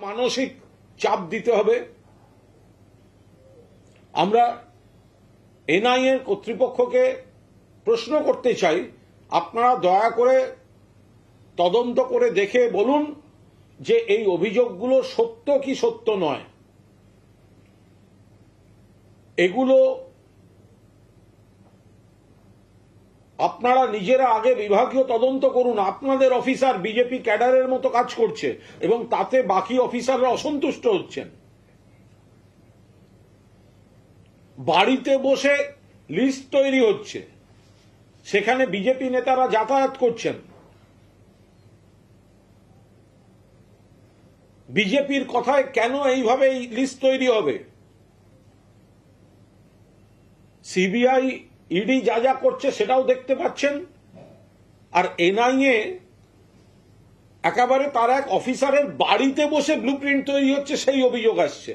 মানসিক চাপ দিতে হবে। আমরা এনআইএ কর্তৃপক্ষকে প্রশ্ন করতে চাই, আপনারা দয়া করে তদন্ত করে দেখে বলুন যে এই অভিযোগগুলো সত্য কি সত্য নয়। এগুলো আপনারা নিজেরা আগে বিভাগীয় তদন্ত করুন। আপনাদের অফিসার বিজেপি ক্যাডারের মতো কাজ করছে এবং তাতে বাকি অফিসাররা অসন্তুষ্ট হচ্ছেন। বাড়িতে বসে লিস্ট তৈরি হচ্ছে, সেখানে বিজেপি নেতারা যাতায়াত করছেন। বিজেপির কথায় কেন এইভাবে এই লিস্ট তৈরি হবে? সিবিআই ইডি যা যা করছে সেটাও দেখতে পাচ্ছেন। আর এনআইএ একেবারে তার এক অফিসারের বাড়িতে বসে ব্লুপ্রিন্ট তৈরি হচ্ছে, সেই অভিযোগ আসছে।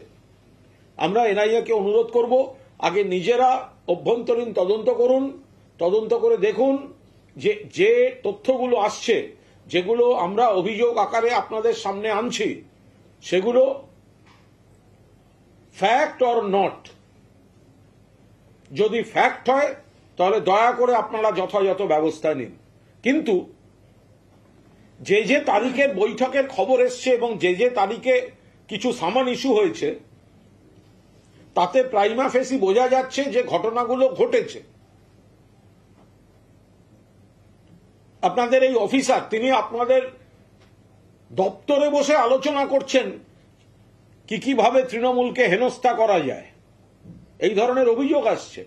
আমরা এনআইএ কে অনুরোধ করব, আগে নিজেরা অভ্যন্তরীণ তদন্ত করুন, তদন্ত করে দেখুন যে যে তথ্যগুলো আসছে, যেগুলো আমরা অভিযোগ আকারে আপনাদের সামনে আনছি, সেগুলো ফ্যাক্ট অর নট। যদি ফ্যাক্ট হয় তাহলে দয়া করে আপনারা যথাযথ ব্যবস্থা নিন। কিন্তু যে যে তারিখের বৈঠকের খবর এসছে এবং যে যে তারিখে কিছু সামান ইস্যু হয়েছে, তাতে প্রাইমা ফেসি বোঝা যাচ্ছে যে ঘটনাগুলো ঘটেছে। আপনাদের এই অফিসার, তিনি আপনাদের দপ্তরে বসে আলোচনা করছেন কিভাবে তৃণমূলকে হেনস্থা করা যায়, এই ধরনের অভিযোগ আসছে।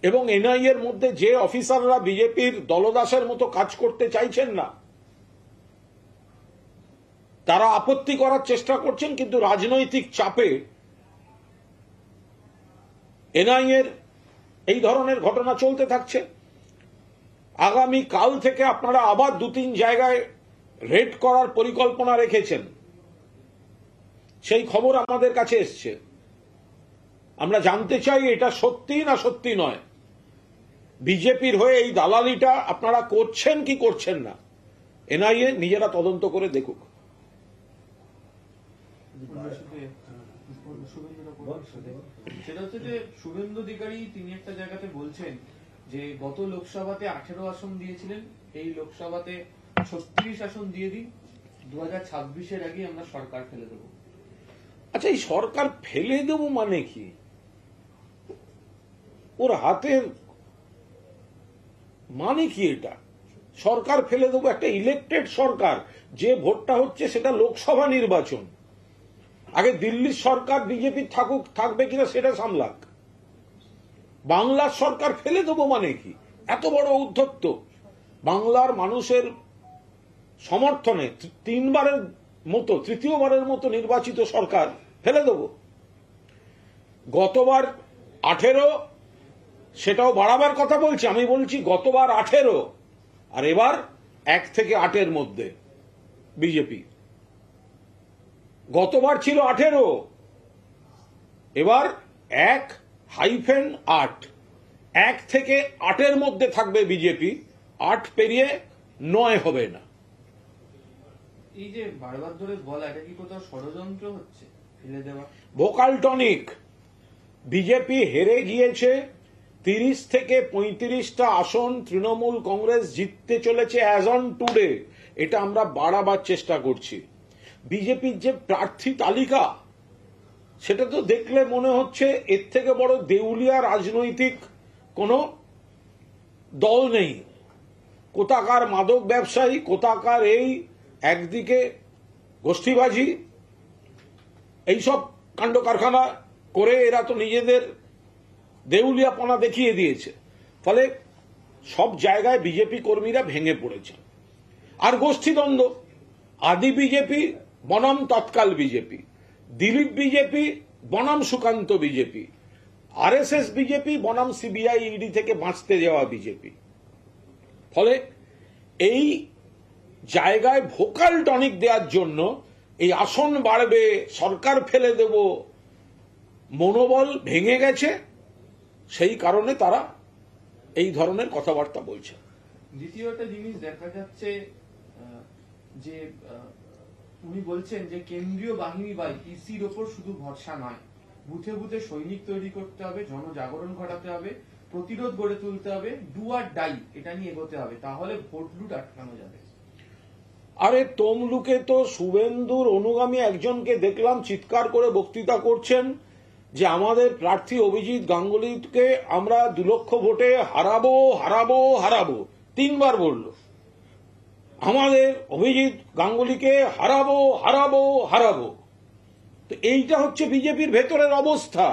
এবং এনআইএর মধ্যে যে অফিসাররা বিজেপির দলদাসের মতো কাজ করতে চাইছেন না, তারা আপত্তি করার চেষ্টা করছেন, কিন্তু রাজনৈতিক চাপে এনআইএর এই ধরনের ঘটনা চলতে থাকছে। আগামী কাল থেকে আপনারা আবার 2-3 জায়গায় রেড করার পরিকল্পনা রেখেছেন, সেই খবর আমাদের কাছে এসছে। আমরা জানতে চাই এটা সত্যি না সত্যি নয়। বিজেপির হয়ে এই দালালিটা আপনারা করছেন কি করছেন না, এনআইএ নিজেরা তদন্ত করে দেখুক। সেটা হচ্ছে যে শুভেন্দু অধিকারী তিনি একটা জায়গাতে বলছেন যে গত লোকসভাতে 18 আসন দিয়েছিলেন, এই লোকসভাতে 36 আসন দিয়ে দিন, 2026-এর আগে আমরা সরকার ফেলে দেব। আচ্ছা, এই সরকার ফেলে দেব মানে কি? ওর হাতের মানে কি এটা? সরকার ফেলে দেবো? একটা ইলেকটেড সরকার, যে ভোটটা হচ্ছে সেটা লোকসভা নির্বাচন। আগে দিল্লির সরকার বিজেপি থাকবে কিনা সেটা সামলাক। বাংলার সরকার ফেলে দেবো মানে কি? এত বড় ঔদ্ধত্য। বাংলার মানুষের সমর্থনে তৃতীয়বারের মতো নির্বাচিত সরকার ফেলে দেব? গতবার 18, সেটাও বাড়াবার কথা বলছি। আমি বলছি গতবার 18 আর এবার 1 থেকে 8-এর মধ্যে বিজেপি। গতবার ছিল 18, এবার 1-8, 1 থেকে 8-এর মধ্যে থাকবে বিজেপি, 8 পেরিয়ে 9 হবে না। এই যে বারবার ধরে বলা, এটা কি কোথাও ষড়যন্ত্র হচ্ছে ফেলে দেওয়া? Vocal tonic. বিজেপি হেরে গিয়েছে 30 থেকে 35টা আসন, তৃণমূল কংগ্রেস জিততে চলেছে অ্যাজ অন টুডে। এটা আমরা বাড়াবার চেষ্টা করছি। বিজেপির যে প্রার্থী তালিকা, সেটা তো দেখলে মনে হচ্ছে এর থেকে বড় দেউলিয়া রাজনৈতিক কোনো দল নেই। কোথাকার মাদক ব্যবসায়ী, কোথাকার এই একদিকে গোষ্ঠীবাজি, এইসব কাণ্ড কারখানা করে এরা তো নিজেদের দেউলিয়াপনা দেখিয়ে দিয়েছে। ফলে সব জায়গায় বিজেপি কর্মীরা ভেঙে পড়েছে। আর গোষ্ঠীদ্বন্দ্ব, আদি বিজেপি বনাম তৎকাল বিজেপি, দিলীপ বিজেপি বনাম সুকান্ত বিজেপি, আরএসএস বিজেপি বনাম সিবিআই ইডি থেকে বাঁচতে যাওয়া বিজেপি। ফলে এই জায়গায় ভোকাল টনিক দেওয়ার জন্য এই আসন বাড়বে, সরকার ফেলে দেব মনোবল ভেঙে গেছে, সেই কারণে তারা এই ধরনের কথাবার্তা বলছে। দ্বিতীয় একটা জিনিস দেখা যাচ্ছে যে উনি বলছেন যে কেন্দ্রীয় বাহিনী বা ইসির ওপর শুধু ভরসা নয়, বুথে বুথে সৈনিক তৈরি করতে হবে, জনজাগরণ ঘটাতে হবে, প্রতিরোধ গড়ে তুলতে হবে, ডু আর ডাই এটা নিয়ে এগোতে হবে, তাহলে ভোট লুট আটকানো যাবে। আরে তমলুকে তো শুভেন্দুর অনুগামী একজনকে দেখলাম চিৎকার করে বক্তৃতা করছেন যে আমাদের প্রার্থী অভিজিৎ গাঙ্গুলিকে আমরা 2 লক্ষ ভোটে হারাবো হারাবো হারাবো, 3 বার বলল আমাদের অভিজিৎ গাঙ্গুলিকে হারাবো হারাবো হারাবো। তো এইটা হচ্ছে বিজেপির ভেতরের অবস্থা।